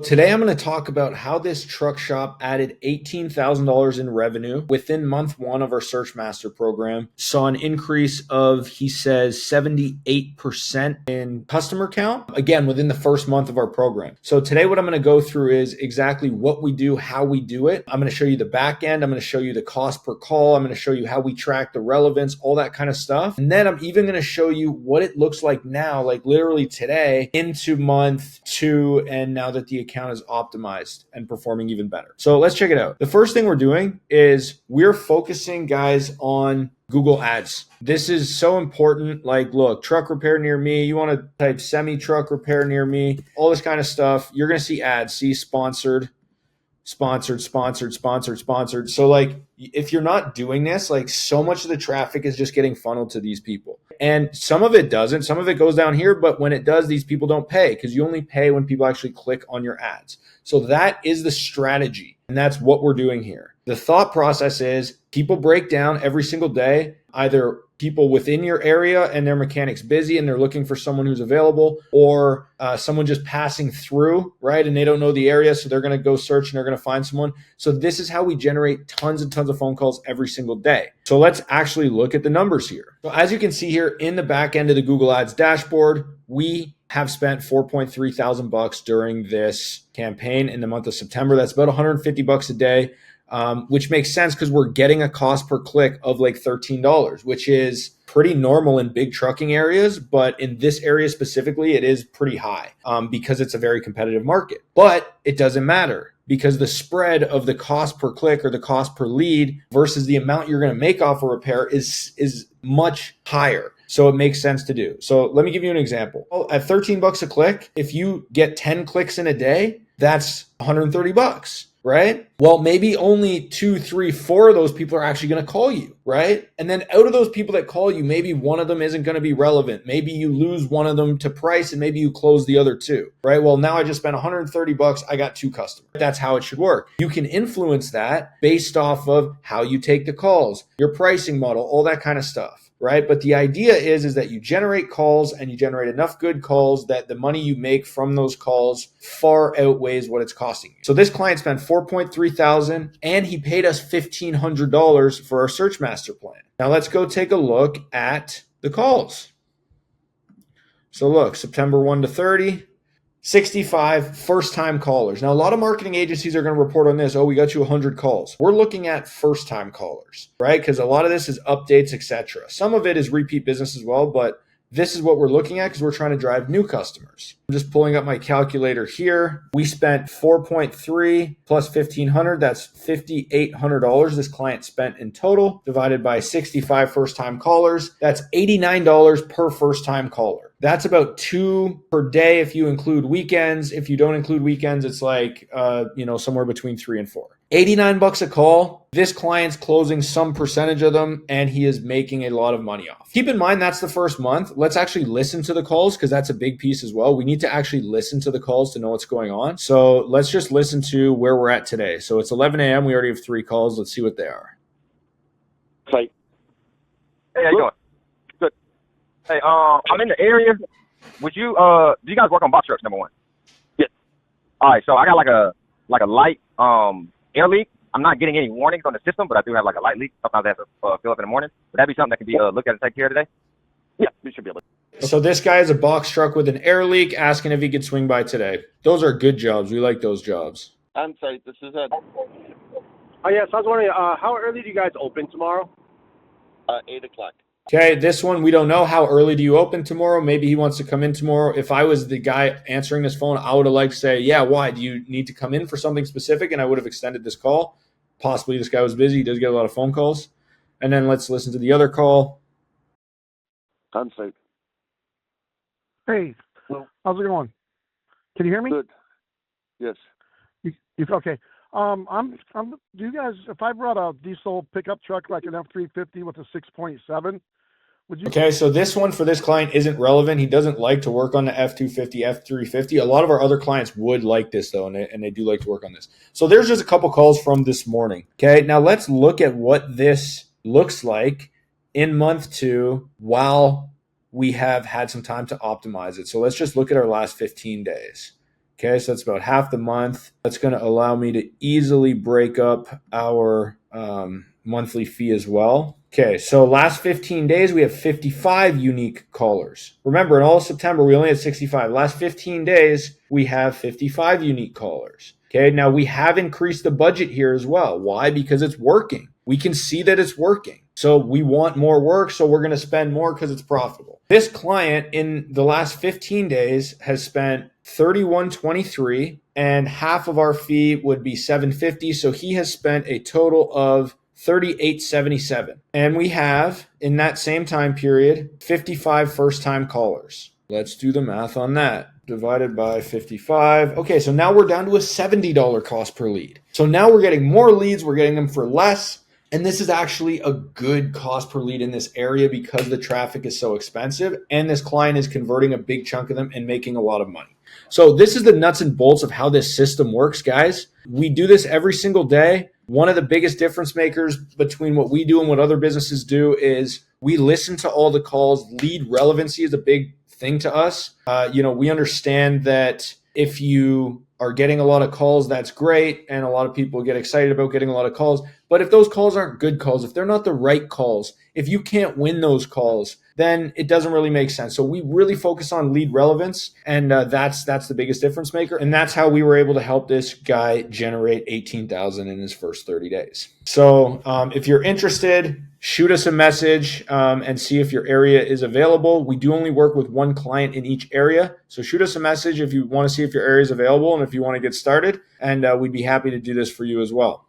Today, I'm going to talk about how this truck shop added $18,000 in revenue within month one of our Search Master program. Saw an increase of, he says, 78% in customer count, again, within the first month of our program. So today, what I'm going to go through is exactly what we do, how we do it. I'm going to show you the back end. I'm going to show you the cost per call. I'm going to show you how we track the relevance, all that kind of stuff. And then I'm even going to show you what it looks like now, like literally today into month two, and now that the account is optimized and performing even better. So let's check it out. The first thing we're doing is we're focusing, guys, on Google Ads. This is so important. Like, look, truck repair near me. You want to type semi truck repair near me, all this kind of stuff. You're going to see ads, see sponsored. So like, if you're not doing this, like so much of the traffic is just getting funneled to these people. And some of it doesn't, some of it goes down here, but when it does, these people don't pay because you only pay when people actually click on your ads. So that is the strategy. And that's what we're doing here. The thought process is people break down every single day, either people within your area and their mechanic's busy and they're looking for someone who's available, or someone just passing through, right? And they don't know the area, so they're going to go search and they're going to find someone. So this is how we generate tons and tons of phone calls every single day. So let's actually look at the numbers here. So as you can see here in the back end of the Google Ads dashboard, we have spent $4.3 thousand during this campaign in the month of September. That's about $150 a day. Which makes sense because we're getting a cost per click of like $13, which is pretty normal in big trucking areas. But in this area specifically, it is pretty high because it's a very competitive market. But it doesn't matter because the spread of the cost per click or the cost per lead versus the amount you're going to make off a repair is much higher. So it makes sense to do. So let me give you an example. At $13 a click, if you get 10 clicks in a day, that's $130. Right? Well, maybe only 2, 3, 4 of those people are actually going to call you, right? And then out of those people that call you, maybe one of them isn't going to be relevant. Maybe you lose one of them to price and maybe you close the other two, right? Well, now I just spent $130. I got 2 customers. That's how it should work. You can influence that based off of how you take the calls, your pricing model, all that kind of stuff. Right? But the idea is that you generate calls and you generate enough good calls that the money you make from those calls far outweighs what it's costing you. So this client spent $4.3 thousand and he paid us $1,500 for our Search Master plan. Now let's go take a look at the calls. So look, September 1 to 30. 65 first-time callers. Now, a lot of marketing agencies are going to report on this. Oh, we got you 100 calls. We're looking at first-time callers, right? Because a lot of this is updates, etc. Some of it is repeat business as well, but this is what we're looking at because we're trying to drive new customers. I'm just pulling up my calculator here. We spent 4.3 plus 1,500. That's $5,800 this client spent in total, divided by 65 first-time callers. That's $89 per first-time caller. That's about 2 per day if you include weekends. If you don't include weekends, it's like somewhere between 3 and 4. $89 a call. This client's closing some percentage of them and he is making a lot of money off. Keep in mind that's the first month. Let's actually listen to the calls because that's a big piece as well. We need to actually listen to the calls to know what's going on. So let's just listen to where we're at today. So it's 11 a.m. We already have 3 calls. Let's see what they are. Hey, how you doing? Good. Hey, I'm in the area. Would you do you guys work on box trucks, number one? Yes. All right, so I got like a light air leak. I'm not getting any warnings on the system, but I do have like a light leak. Sometimes I have to fill up in the morning. Would that be something that can be looked at and taken care of today? Yeah, we should be able to. So this guy is a box truck with an air leak, asking if he could swing by today. Those are good jobs. We like those jobs. I'm sorry, this is Ed. Oh, yes, I was wondering, how early do you guys open tomorrow? 8 o'clock. Okay, this one, we don't know. How early do you open tomorrow? Maybe he wants to come in tomorrow. If I was the guy answering this phone, I would have liked to say, yeah, why? Do you need to come in for something specific? And I would have extended this call. Possibly this guy was busy. He does get a lot of phone calls. And then let's listen to the other call. I'm safe. Hey, Hello. how's it going? Can you hear me? Good. Yes. Okay. Do you guys, if I brought a diesel pickup truck like an F-350 with a 6.7, would you? Okay, so this one for this client isn't relevant. He doesn't like to work on the F-250, F-350. A lot of our other clients would like this, though, and they do like to work on this. So there's just a couple calls from this morning. Okay, now let's look at what this looks like in month 2 while we have had some time to optimize it. So let's just look at our last 15 days. Okay, so that's about half the month. That's going to allow me to easily break up our monthly fee as well. Okay, so last 15 days, we have 55 unique callers. Remember, in all of September, we only had 65. Last 15 days, we have 55 unique callers. Okay, now we have increased the budget here as well. Why? Because it's working. We can see that it's working. So we want more work, so we're going to spend more because it's profitable. This client in the last 15 days has spent $31.23, and half of our fee would be $7.50. So he has spent a total of $38.77. And we have, in that same time period, 55 first-time callers. Let's do the math on that. Divided by 55. Okay, so now we're down to a $70 cost per lead. So now we're getting more leads. We're getting them for less. And this is actually a good cost per lead in this area because the traffic is so expensive and this client is converting a big chunk of them and making a lot of money. So this is the nuts and bolts of how this system works, guys. We do this every single day. One of the biggest difference makers between what we do and what other businesses do is we listen to all the calls. Lead relevancy is a big thing to us. We understand that if you are getting a lot of calls, that's great. And a lot of people get excited about getting a lot of calls. But if those calls aren't good calls, if they're not the right calls, if you can't win those calls, then it doesn't really make sense. So we really focus on lead relevance, and that's the biggest difference maker. And that's how we were able to help this guy generate $18,000 in his first 30 days. So if you're interested, shoot us a message and see if your area is available. We do only work with one client in each area. So shoot us a message if you want to see if your area is available and if you want to get started. And we'd be happy to do this for you as well.